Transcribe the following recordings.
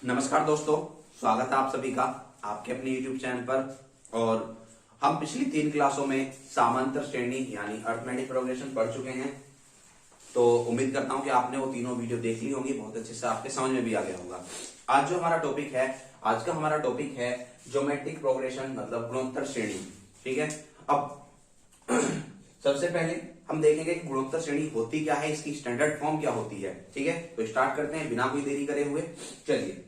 नमस्कार दोस्तों, स्वागत है आप सभी का आपके अपने YouTube चैनल पर। और हम पिछली 3 क्लासों में समांतर श्रेणी यानी अरिथमेटिक प्रोग्रेशन पढ़ चुके हैं। तो उम्मीद करता हूं कि आपने वो तीनों वीडियो देख ली होंगी, बहुत अच्छे से आपके समझ में भी आ गया होगा। आज जो हमारा टॉपिक है, आज का हमारा टॉपिक है ज्योमेट्रिक प्रोग्रेशन मतलब गुणोत्तर श्रेणी। ठीक है, अब सबसे पहले हम देखेंगे कि गुणोत्तर श्रेणी होती क्या है, इसकी स्टैंडर्ड फॉर्म क्या होती है। ठीक है, तो स्टार्ट करते हैं बिना कोई देरी करे हुए। चलिए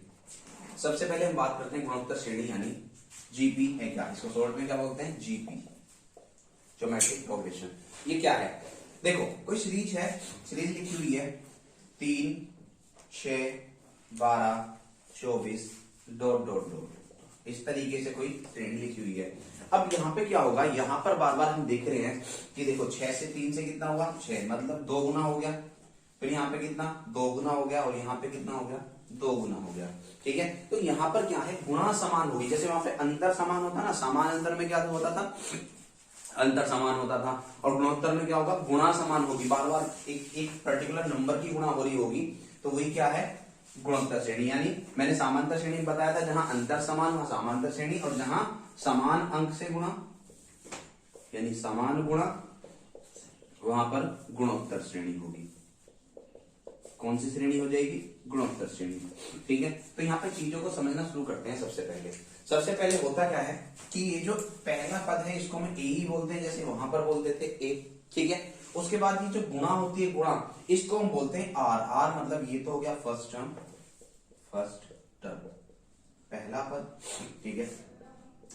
सबसे पहले हम बात करते हैं गुणोत्तर श्रेणी यानी जीपी है क्या, इसको शॉर्ट में क्या बोलते हैं, जीपी, ज्योमेट्रिक प्रोग्रेशन। ये क्या है, देखो कोई सीरीज है, सीरीज लिखी हुई है 3, 6, 12, 24 डॉट डॉट डॉट, इस तरीके से कोई श्रेणी लिखी हुई है। अब यहाँ पे क्या होगा, यहाँ पर बार बार हम देख रहे हैं कि देखो 6 से 3 से कितना हुआ, 6 मतलब 2 गुना हो गया। फिर यहाँ पे कितना, 2 गुना हो गया, और यहाँ पे कितना हो गया, 2 गुना हो गया। ठीक है, तो यहाँ पर क्या है, गुणा समान होगी। जैसे वहां पे अंतर समान होता ना, समान अंतर में क्या होता था, अंतर समान होता था, और गुणोत्तर में क्या होगा, गुणा समान होगी। बार बार एक पर्टिकुलर नंबर की गुणा हो रही होगी, तो वही क्या है, गुणोत्तर श्रेणी। यानी मैंने समांतर श्रेणी बताया था, जहां अंतर समान वहां समांतर श्रेणी, और जहां समान अंक से गुणा यानी समान गुणा, वहां पर गुणोत्तर श्रेणी होगी। कौन सी श्रेणी हो जाएगी, गुणोत्तर श्रेणी। ठीक है, तो यहाँ पे चीजों को समझना शुरू करते हैं। सबसे पहले होता क्या है कि ये जो पहला पद है इसको हम ए ही बोलते हैं, जैसे वहां पर बोलते थे ए। ठीक है, उसके बाद ये जो गुणा होती है, गुणा, इसको हम बोलते हैं आर। आर मतलब ये तो हो गया फर्स्ट टर्म पहला पद। ठीक है,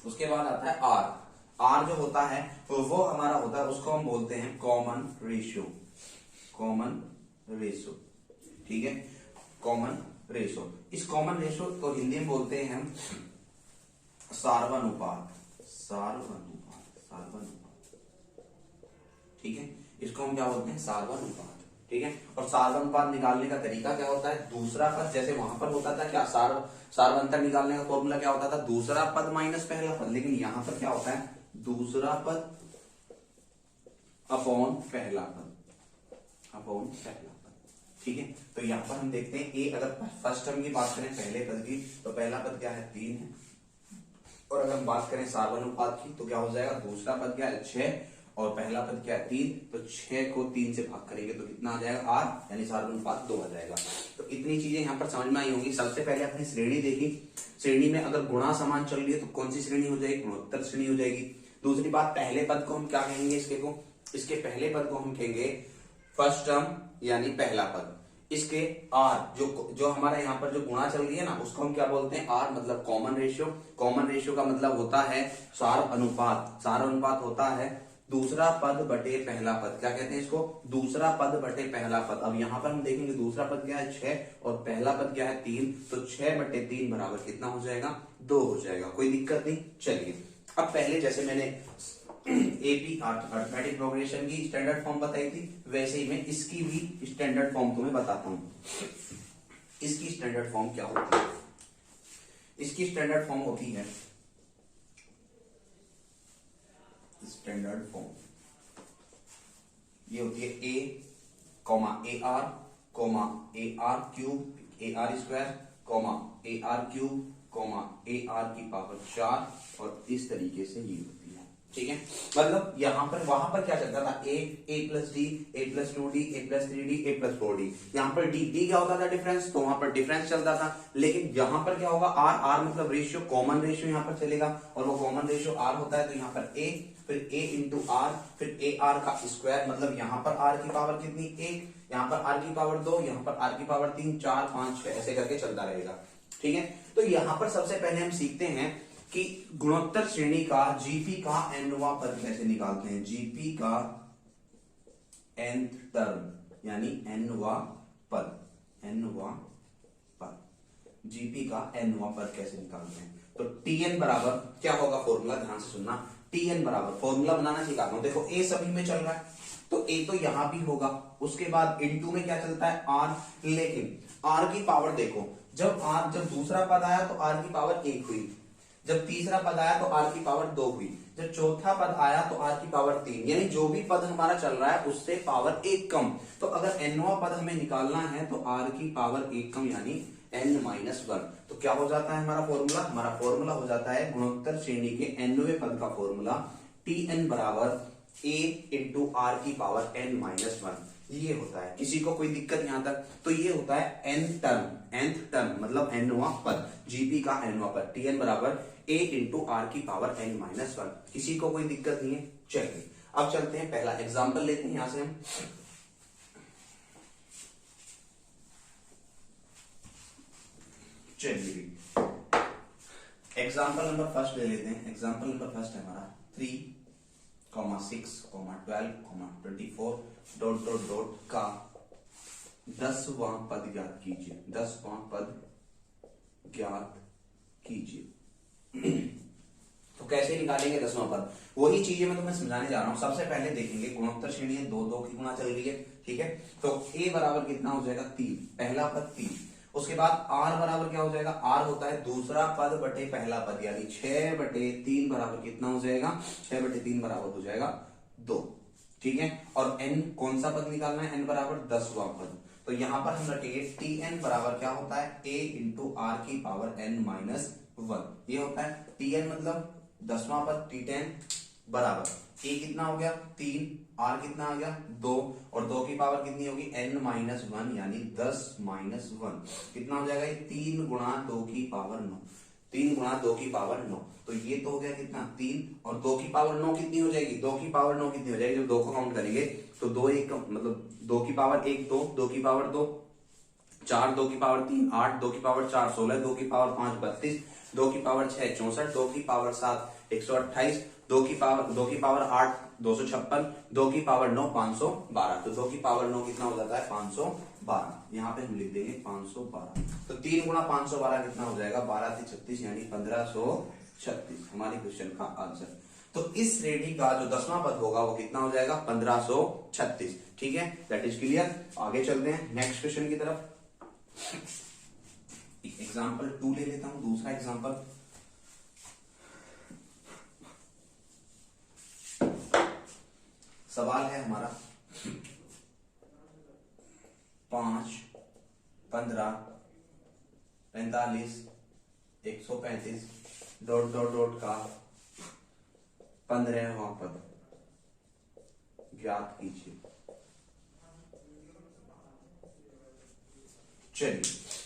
उसके बाद आता है आर। आर जो होता है वो हमारा होता है, उसको हम बोलते हैं कॉमन रेशियो। ठीक है, कॉमन रेशो। इस कॉमन रेशो को हिंदी में बोलते हैं हम सार्वनुपात। ठीक है, इसको हम क्या बोलते हैं, सार्वनुपात। ठीक है, और सार्वनुपात निकालने का तरीका क्या होता है, दूसरा पद, जैसे वहां पर होता था क्या, सार्वंतर निकालने का फॉर्मूला क्या होता था, दूसरा पद माइनस पहला पद। लेकिन यहां पर क्या होता है, दूसरा पद अपॉन पहला पद। ठीक है, तो यहां पर हम देखते हैं ए, अगर फर्स्ट टर्म की बात करें पहले पद की, तो पहला पद क्या है, 3 है। और अगर हम बात करें सार्वनुपात की, तो क्या हो जाएगा, दूसरा पद क्या है, 6, और पहला पद क्या है, 3। तो 6 को 3 से भाग करेंगे तो कितना आ जाएगा, 8, यानी सार्वनुपात 2 आ जाएगा। तो इतनी चीजें यहाँ पर समझ में आई होंगी। सबसे पहले अपनी श्रेणी देखी, श्रेणी में अगर गुणा समान चल रही है तो कौन सी श्रेणी हो जाएगी, गुणोत्तर श्रेणी हो जाएगी। दूसरी बात, पहले पद को हम क्या कहेंगे, इसके पहले पद को हम कहेंगे फर्स्ट टर्म यानी पहला पद। इसके आर जो हमारा यहाँ पर जो गुणा चल रही है ना, उसको हम क्या बोलते हैं, आर मतलब कॉमन रेशियो। कॉमन रेशियो का मतलब होता है सार अनुपात। सार अनुपात होता है दूसरा पद बटे पहला पद। क्या कहते हैं इसको, दूसरा पद बटे पहला पद। अब यहाँ पर हम देखेंगे दूसरा पद क्या है, 6, और पहला पद क्या है, 3। तो 6 बटे 3 बराबर कितना हो जाएगा, 2 हो जाएगा। कोई दिक्कत नहीं। चलिए, अब पहले जैसे मैंने एपी अरिथमेटिक प्रोग्रेशन की स्टैंडर्ड फॉर्म बताई थी, वैसे ही मैं इसकी भी स्टैंडर्ड फॉर्म तुम्हें बताता हूं। इसकी स्टैंडर्ड फॉर्म क्या होती है, इसकी स्टैंडर्ड फॉर्म होती है, स्टैंडर्ड फॉर्म ये होती है A comma A R comma A R cube, A R square comma A R cube comma A R की पावर 4, और इस तरीके से ये होती है। ठीक है, मतलब यहां पर वहां पर क्या चलता था, ए प्लस डी, ए प्लस 2डी, ए प्लस 3डी, ए प्लस 4डी। यहाँ पर डी क्या होता था, डिफरेंस, तो वहां पर डिफरेंस चलता था। लेकिन यहाँ पर क्या होगा, आर मतलब रेशियो, कॉमन रेशियो यहाँ पर चलेगा, और वो कॉमन रेशियो आर होता है। तो यहाँ पर ए, फिर ए इंटू आर, फिर ए आर का स्क्वायर, मतलब यहाँ पर आर की पावर कितनी, 1, यहाँ पर आर की पावर 2, यहाँ पर आर की पावर 3, 4, 5, 6, ऐसे करके चलता रहेगा। ठीक है, तो यहाँ पर सबसे पहले हम सीखते हैं कि गुणोत्तर श्रेणी का जीपी का nवां पद कैसे निकालते हैं। जीपी का nth टर्म यानी nवां पद, जीपी का nवां पद कैसे निकालते हैं। तो tn बराबर क्या होगा, फॉर्मूला ध्यान से सुनना। tn बराबर, फॉर्मूला बनाना सिखाता हूं। देखो ए सभी में चल रहा है, तो ए तो यहां भी होगा। उसके बाद इनटू में क्या चलता है, आर। लेकिन आर की पावर देखो, जब दूसरा पद आया तो आर की पावर 1 हुई, जब तीसरा पद आया तो आर की पावर 2 हुई, जब चौथा पद आया तो आर की पावर 3, यानी जो भी पद हमारा चल रहा है उससे पावर 1 कम। तो अगर nवां पद हमें निकालना है तो आर की पावर 1 कम यानी n-1। तो क्या हो जाता है हमारा फॉर्मूला? हमारा फॉर्मूला हो जाता है गुणोत्तर श्रेणी के nवें पद का फॉर्मूला Tn बराबर a इंटू आर की पावर n-1। ये होता है। किसी को कोई दिक्कत यहां तक? तो ये होता है nth टर्म मतलब nवां पद, जीपी का nवां पद, Tn बराबर a इंटू आर की पावर n-1। किसी को कोई दिक्कत नहीं है? चलिए अब चलते हैं, पहला एग्जाम्पल लेते हैं यहां से हम। चलिए एग्जाम्पल नंबर फर्स्ट ले लेते हैं। एग्जाम्पल नंबर फर्स्ट है हमारा 3, 6, 12, 24 डॉट डॉट डॉट का 10वां पद ज्ञात कीजिए। 10वां पद ज्ञात कीजिए। तो कैसे निकालेंगे 10वां पद? वही चीजें मैं तुम्हें समझाने जा रहा हूं। सबसे पहले देखेंगे गुणोत्तर श्रेणी है, 2 2 की गुणा चल रही है, ठीक है। तो a बराबर कितना हो जाएगा? 3, पहला पद 3। उसके बाद r बराबर क्या हो जाएगा? r होता है दूसरा पद बटे पहला पद, यानी 6/3 बराबर कितना हो जाएगा? 6/3 बराबर हो जाएगा 2, ठीक है। और n कौन सा पद निकालना है? n बराबर 10वां पद। तो यहां पर हम रखेंगे Tn बराबर क्या होता है? a इंटू आर की पावर n-1। ये होता है Tn मतलब 10वां पद, T10 बराबर a कितना हो गया? 3, r कितना आ गया? 2, और 2 की पावर कितनी होगी? n-1, यानी 10-1 कितना हो जाएगा? 3 गुणा 2 की पावर 9, 3 गुणा 2 की पावर 9। तो ये तो हो गया कितना? 3, और 2 की पावर 9 कितनी हो जाएगी? 2 की पावर 9 कितनी हो जाएगी? जब 2 को काउंट करेंगे तो 2 1 मतलब 2 की पावर 1 2, 2 की पावर 2 4, 2 की पावर 3 8, 2 की पावर 4 16, 2 की पावर 5 32, 2 की पावर 6 64, 2 की पावर 7 128, 2 की पावर 8 256, 2 की पावर 9 512। तो 2 की पावर 9 कितना हो जाता है? 512। यहाँ पे हम लिख देंगे 512। तो 3 गुणा 512 कितना हो जाएगा? 12 से 36 यानी 1536 हमारे क्वेश्चन का आंसर। तो इस श्रेणी का जो 10वां पद होगा वो कितना हो जाएगा? 1536, ठीक है। That is clear. आगे चलते हैं नेक्स्ट क्वेश्चन की तरफ। एग्जाम्पल 2 ले लेता हूं, दूसरा एग्जाम्पल। सवाल है हमारा 5, 15, 45, 135 डॉट डॉट डॉट का 15वां पद ज्ञात कीजिए। चलिए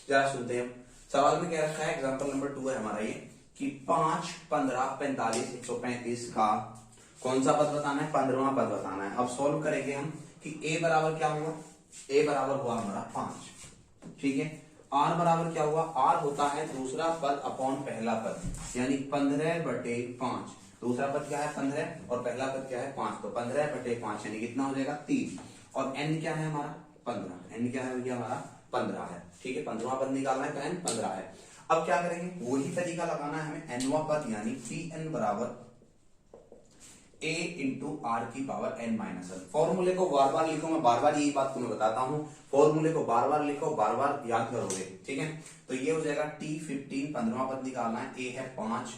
जरा सुनते हैं। सवाल में क्या रखा है? एग्जाम्पल नंबर 2 है हमारा ये कि 5, 15, 45, 135 का कौन सा पद बताना है? 15वां पद बताना है। अब सॉल्व करेंगे हम कि a बराबर क्या हुआ? a बराबर हुआ हमारा 5, ठीक है। r बराबर क्या हुआ? r होता है दूसरा पद अपॉन पहला पद, यानी 15/5। दूसरा पद क्या है? 15, और पहला पद क्या है? 5। तो 15/5 यानी कितना हो जाएगा? 3। और n क्या है हमारा? 15। n क्या है भैया? हमारा 15 है, ठीक है। 15वां पद निकालना है तो n 15 है। अब क्या करेंगे? वही तरीका लगाना है हमें nवां पद, यानी Tn बराबर a इंटू आर की पावर n-1। फॉर्मूले को बार बार लिखो, मैं बार बार यही बात तुम्हें बताता हूं। फॉर्मूले को बार बार लिखो, बार बार याद करोगे, ठीक है। तो ये हो जाएगा T15, 15वां पद निकालना है। a है 5,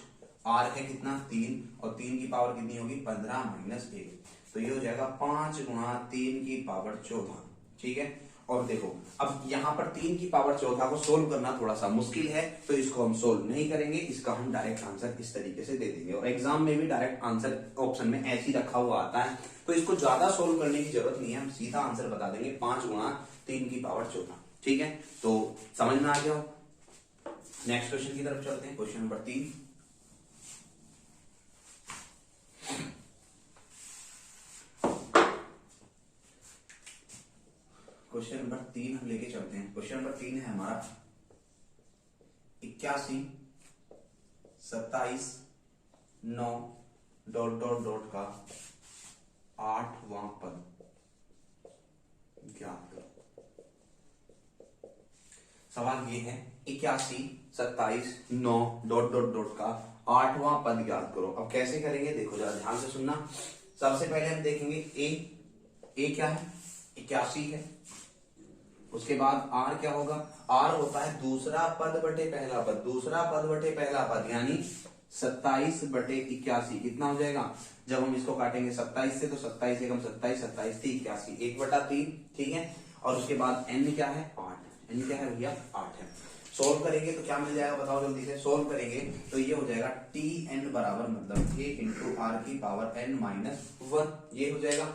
r है कितना? 3, और 3 की पावर कितनी होगी? 15 माइनस 1। तो ये हो जाएगा 5 गुणा 3 की पावर 14, ठीक है। और देखो अब यहाँ पर 3 की पावर 14 को सोल्व करना थोड़ा सा मुश्किल है, तो इसको हम सोल्व नहीं करेंगे। इसका हम डायरेक्ट आंसर इस तरीके से दे देंगे, और एग्जाम में भी डायरेक्ट आंसर ऑप्शन में ऐसे ही रखा हुआ आता है, तो इसको ज्यादा सोल्व करने की जरूरत नहीं है। हम सीधा आंसर बता देंगे 5 गुणा 3 की पावर 14, ठीक है। तो समझ में आ गया? नेक्स्ट क्वेश्चन की तरफ चलते हैं। Question number 3। क्वेश्चन नंबर 3 हम लेके चलते हैं। क्वेश्चन नंबर 3 है हमारा 81, 27, 9 डॉट डॉट डॉट का 8वां पद ज्ञात करो। सवाल ये है 81, 27, 9 डॉट डॉट डॉट का 8वां पद ज्ञात करो। अब कैसे करेंगे? देखो जरा ध्यान से सुनना। सबसे पहले हम देखेंगे a क्या है? 81 है। उसके बाद r क्या होगा? r होता है दूसरा पद बटे पहला पद, दूसरा पद बटे पहला पद, यानी 27/81 कितना हो जाएगा? जब हम इसको काटेंगे 27 से, तो 27 एकम 27, 27 थी 81, 1/3, ठीक है। और उसके बाद n क्या है? 8। n क्या है भैया? 8 है। सोल्व करेंगे तो क्या मिल जाएगा बताओ जल्दी से। सोल्व करेंगे तो ये हो जाएगा टी एन बराबर मतलब 1 इंटू आर की पावर एन माइनस 1, ये हो जाएगा।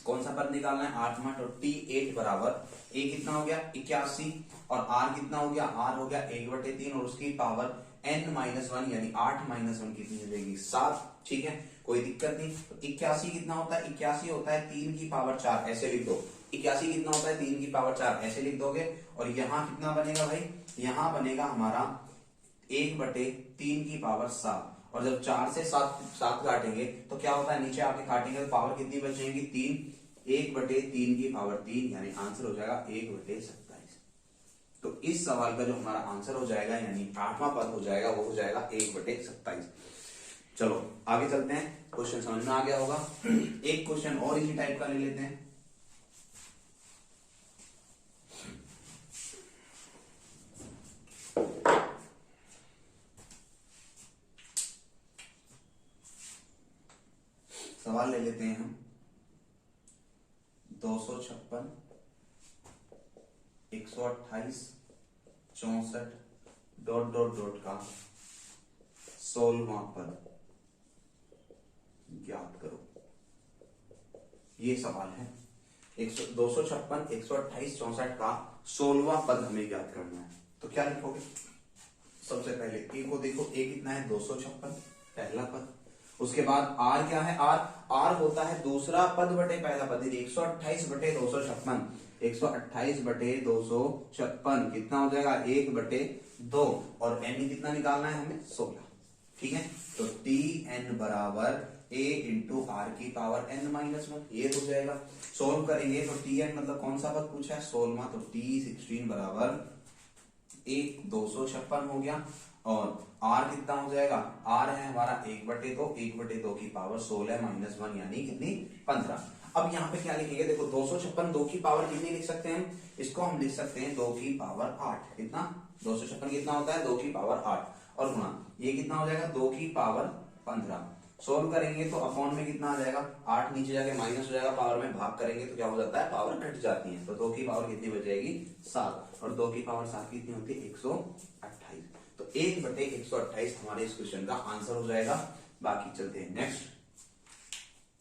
कौन सा पद निकालना है, 8 में, तो टी 8 बराबर ए कितना हो गया 81 और आर कितना हो गया, आर हो गया 1/3 और उसकी पावर n माइनस 1 यानी 8 माइनस 1 कितनी हो जाएगी 7। ठीक है, कोई दिक्कत नहीं। तो 81 कितना होता है, 81 होता है 3 की पावर 4, ऐसे लिख दो। 81 कितना होता है 3 की पावर 4, ऐसे लिख दोगे। और यहाँ कितना बनेगा भाई, यहाँ बनेगा हमारा 1/3 की पावर 7। और जब 4 से 7 काटेंगे तो क्या होता है, नीचे आके काटेंगे तो पावर कितनी बचेगी 3, 1/3 की पावर 3 यानी आंसर हो जाएगा 1/27। तो इस सवाल का जो हमारा आंसर हो जाएगा यानी 8वां पद हो जाएगा वो हो जाएगा 1/27। चलो आगे चलते हैं, क्वेश्चन समझ में आ गया होगा। एक क्वेश्चन और इसी टाइप का ले लेते हैं। सवाल ले लेते हैं हम 256, 128, 64 डॉट डॉट डॉट का 16वां पद ज्ञात करो। ये सवाल है 256, 128, 64 का 16वां पद हमें ज्ञात करना है। तो क्या लिखोगे, सबसे पहले ए को देखो, ए कितना है 256 पहला पद। उसके बाद आर क्या है, आर होता है दूसरा पद बटे पहला पद, 128 बटे 256, 128 बटे 256 कितना हो जाएगा 1/2 और एन कितना निकालना है हमें 16। ठीक है, तो टी एन बराबर ए इंटू आर की पावर एन माइनस 1, ये हो जाएगा। सोल्व करेंगे तो टी एन मतलब कौन सा पद पूछा है 16वां, तो टी 16 बराबर 256 हो गया। और आर कितना हो जाएगा, आर है हमारा 1/2, 1/2 की पावर 16 माइनस 1 यानी कितनी 15। अब यहाँ पे क्या लिखेंगे, देखो 256 2 की पावर कितनी लिख सकते हैं, इसको हम लिख सकते हैं 2 की पावर 8। कितना 256 कितना होता है 2 की पावर 8 और गुणा ये कितना हो जाएगा 2 की पावर 15। सोल्व करेंगे तो अपॉन में कितना आ जाएगा 8, नीचे जाके माइनस हो जाएगा, पावर में भाग करेंगे तो क्या हो जाता है पावर घट जाती है। तो 2 की पावर कितनी बच जाएगी 7 और 2 की पावर 7 कितनी होती है 128। तो 1/128 हमारे इस क्वेश्चन का आंसर हो जाएगा। बाकी चलते हैं नेक्स्ट।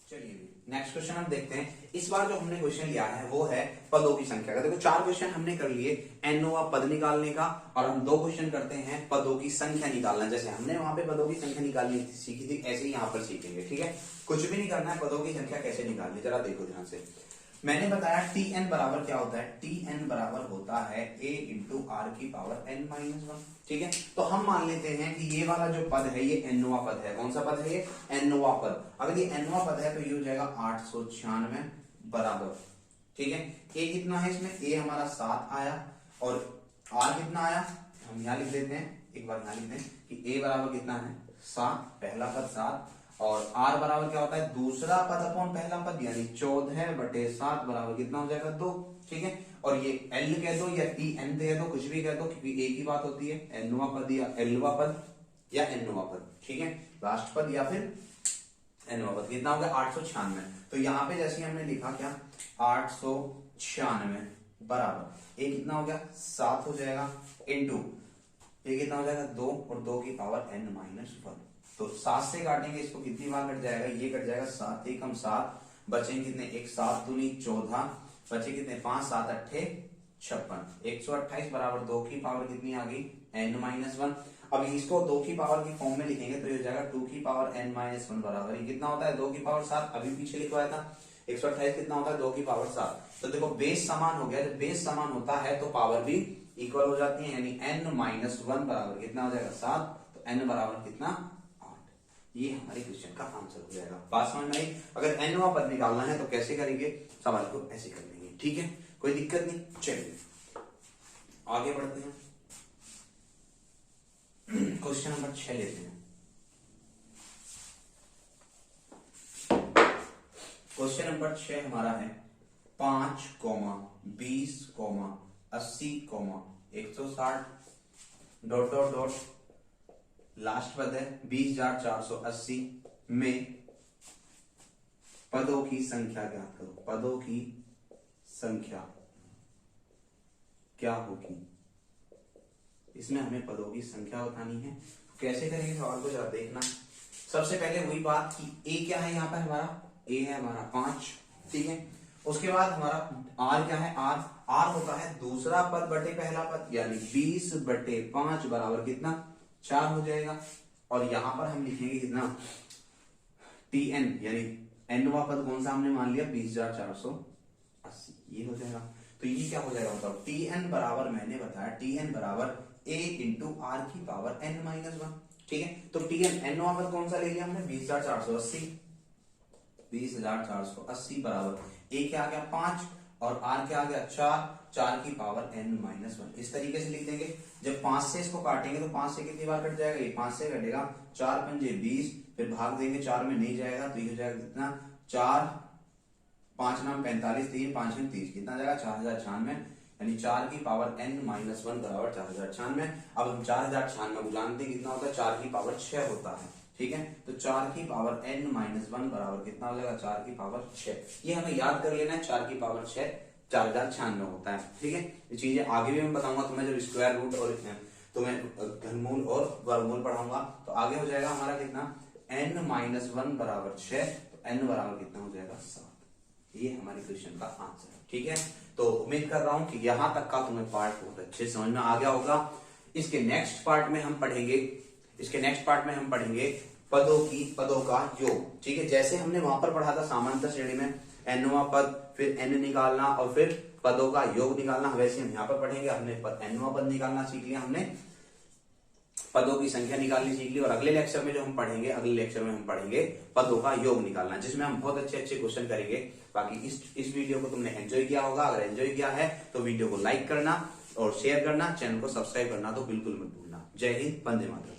चलिए नेक्स्ट क्वेश्चन हम देखते हैं। इस बार जो हमने क्वेश्चन लिया है वो है पदों की संख्या का। देखो 4 क्वेश्चन हमने कर लिए एनोवा पद निकालने का और हम 2 क्वेश्चन करते हैं पदों की संख्या निकालना। जैसे हमने वहां पे पदों की संख्या निकालनी सीखी थी ऐसे ही यहाँ पर सीखेंगे। ठीक है, कुछ भी नहीं करना है, पदों की संख्या कैसे निकालनी जरा देखो ध्यान से। मैंने बताया टी एन बराबर क्या होता है, टी एन बराबर होता है ए इंटू आर की पावर एन माइनस 1। ठीक है, तो हम मान लेते हैं कि ये वाला जो पद है ये एनवा पद है। कौन सा पद है ये एनवा पद। अगर ये एनवा पद है तो ये हो जाएगा 896 बराबर। ठीक है, ए कितना है इसमें, ए हमारा 7 आया और आर कितना आया, हम यहाँ लिख देते हैं, एक बार यहाँ लिख दें कि ए बराबर कितना है 7, पहला पद 7 और आर बराबर क्या होता है दूसरा पद अपॉन पहला पद यानी 14/7 बराबर कितना हो जाएगा 2। ठीक है, और ये एल कह दो या टी एन कह दो, कुछ भी कह दो क्योंकि एक ही बात होती है, एनवा पद या एलवा पद या एनवा पद। ठीक है, लास्ट पद या फिर एनवा पद। कितना हो गया 896। तो यहाँ पे जैसे हमने लिखा क्या 896 बराबर ए कितना हो गया 7 हो जाएगा इंटू ये कितना हो जाएगा 2 और 2 की पावर n माइनस 1। तो 7 से काटेंगे इसको कितनी बार कट जाएगा, ये कट जाएगा 7 एकम 7, बचेंगे कितने 1 7 दूनी 14, बचे कितने 5 7 8 56। 128 बराबर 2 की पावर कितनी आ गई n माइनस 1। अब इसको 2 की पावर की फॉर्म में लिखेंगे तो ये हो जाएगा 2 की पावर n माइनस 1 बराबर ये कितना होता है 2 की पावर 7, अभी पीछे लिखवाया था। 128 कितना होता है 2 की पावर 7। तो देखो बेस समान हो गया, जब बेस समान होता है तो पावर भी इक्वल हो जाती है यानी n माइनस 1 बराबर कितना हो जाएगा 7। तो n बराबर कितना 8। ये हमारे क्वेश्चन का आंसर हो जाएगा। बात समझ में आई। अगर n वा पद निकालना है तो कैसे करेंगे, सवाल को ऐसे कर लेंगे। ठीक है, कोई दिक्कत नहीं। चलिए आगे बढ़ते हैं, क्वेश्चन नंबर 6 लेते हैं। क्वेश्चन नंबर 6 हमारा है 5, 20, 80, 160 डॉट डॉट डॉट लास्ट पद है 20,480 में पदों की संख्या ज्ञात करो। पदों की संख्या क्या होगी इसमें हमें पदों की संख्या बतानी है। कैसे करेंगे सवाल को जरा देखना। सबसे पहले वही बात कि ए क्या है, यहाँ पर हमारा ए है हमारा 5, ठीक है। उसके बाद हमारा आर क्या है, आर होता है दूसरा पद बटे पहला पद, यानी 20/5 बराबर कितना 4 हो जाएगा। और यहां पर हम लिखेंगे कितना tn, यानी nवा पद कौन सा हमने मान लिया 20,480, ये हो जाएगा। तो ये क्या हो जाएगा मतलब tn बराबर, मैंने बताया tn बराबर a इंटू आर की पावर n-1, ठीक है। तो tn nवा पद कौन सा ले लिया हमने 20,480, 20,480 बराबर a क्या आ गया 5 और r क्या आ गया 4 की पावर n-1। इस तरीके से लिख देंगे। जब 5 से इसको काटेंगे तो 5 से कितनी बार कट जाएगा, ये 5 से कटेगा 4 पंजे 20, फिर भाग देंगे 4 में नहीं जाएगा तो ये हो जाएगा कितना 4 5 नाम 45, 3 5 में 30, कितना जाएगा 4096, यानी 4 की पावर n-1 बराबर 4096। अब हम 4096 को जानते हैं कितना होता है, 4 की पावर 6 होता है, ठीक है। तो 4 की पावर n-1 बराबर कितना हो जाएगा 4 की पावर 6। ये हमें याद कर लेना है, 4 की पावर 6 4096 होता है, ठीक है। ये चीजें आगे भी मैं बताऊंगा तुम्हें, जब स्क्वायर रूट और तुम्हें घनमूल और वर्गमूल पढ़ाऊंगा तो आगे हो जाएगा हमारा कितना n-1 बराबर 6, तो n बराबर कितना हो जाएगा 7। ये हमारे क्वेश्चन का आंसर है, ठीक है। तो उम्मीद कर रहा हूं कि यहां तक का तुम्हें पार्ट बहुत अच्छे समझ में आ गया होगा। इसके नेक्स्ट पार्ट में हम पढ़ेंगे पदों का योग, ठीक है। जैसे हमने वहां पर पढ़ा था सामान्यतः श्रेणी में nवा पद, फिर n निकालना और फिर पदों का योग निकालना, वैसे हम यहाँ पर पढ़ेंगे। हमने nवा पद निकालना सीख लिया, हमने पदों की संख्या निकालनी सीख ली, और अगले लेक्चर में हम पढ़ेंगे पदों का योग निकालना, जिसमें हम बहुत अच्छे क्वेश्चन करेंगे। बाकी इस वीडियो को तुमने एंजॉय किया होगा। अगर एंजॉय किया है तो वीडियो को लाइक करना और शेयर करना, चैनल को सब्सक्राइब करना तो बिल्कुल मत भूलना। जय हिंद, वंदे मातरम।